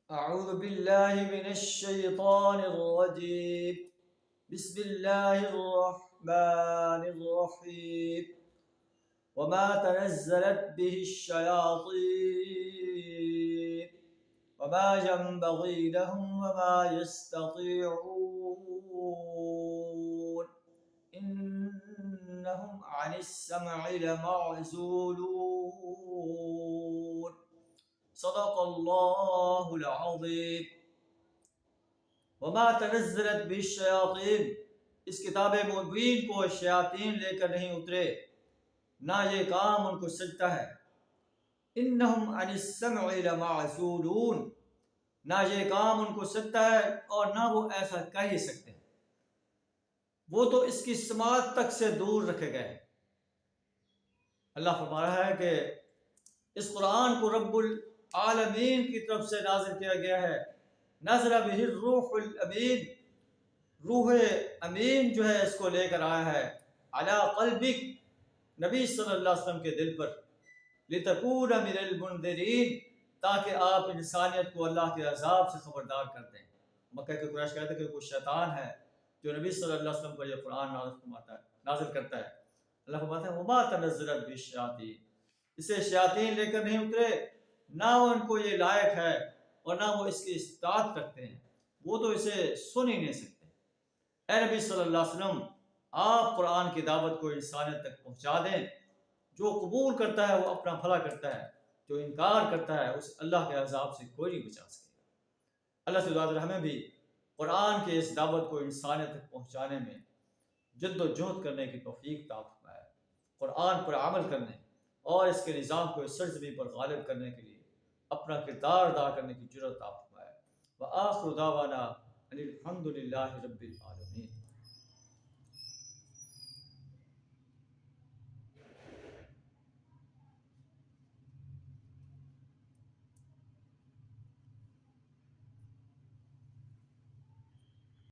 أعوذ بالله من الشيطان الرجيم. بسم الله الرحمن الرحيم. وما تنزلت به الشياطين وما ينبغي لهم وما يستطيعون إنهم عن السمع لمعزولون. صدق اللہ العظیم. وما تنزلت به الشیاطین، اس کتاب مبین کو شیاطین لے کر نہیں اترے، نہ یہ کام ان کو سجتا ہے. انہم عن السمع لمعزولون، نہ یہ کام ان کو سجتا ہے اور نہ وہ ایسا کہہ ہی سکتے ہیں، وہ تو اس کی سماعت تک سے دور رکھے گئے. اللہ فرما رہا ہے کہ اس قرآن کو رب العالمین کی طرف سے نازل کیا گیا ہے. نزل بہ الروح الامین، روح امین جو ہے اس کو لے کر آیا ہے علی قلبک، نبی صلی اللہ علیہ وسلم کے دل پر، لتکون من المنذرین، تاکہ آپ انسانیت کو اللہ کے عذاب سے خبردار کر دیں. مکہ کے قریش کہتے ہیں کہ کوئی شیطان ہے جو نبی صلی اللہ علیہ وسلم پر یہ قرآن نازل کرتا ہے. اللہ فرماتا ہے وما تنزلت به الشیاطین، اسے شیاطین لے کر نہیں اترے، نہ ان کو یہ لائق ہے اور نہ وہ اس کی استطاعت رکھتے ہیں، وہ تو اسے سن ہی نہیں سکتے. اے نبی صلی اللہ علیہ وسلم، آپ قرآن کی دعوت کو انسانیت تک پہنچا دیں. جو قبول کرتا ہے وہ اپنا بھلا کرتا ہے، جو انکار کرتا ہے اسے اللہ کے عذاب سے کوئی نہیں بچا سکے. اللہ سے دعا ہمیں بھی قرآن کی اس دعوت کو انسانیت تک پہنچانے میں جد و جہد کرنے کی توفیق عطا فرمائے، قرآن پر عمل کرنے اور اس کے نظام کو اس سرزمین پر غالب کرنے کے لیے اپنا کردار ادا کرنے کی جرأت عطا فرمائے. وآخر دعوانا ان الحمد للہ رب العالمین.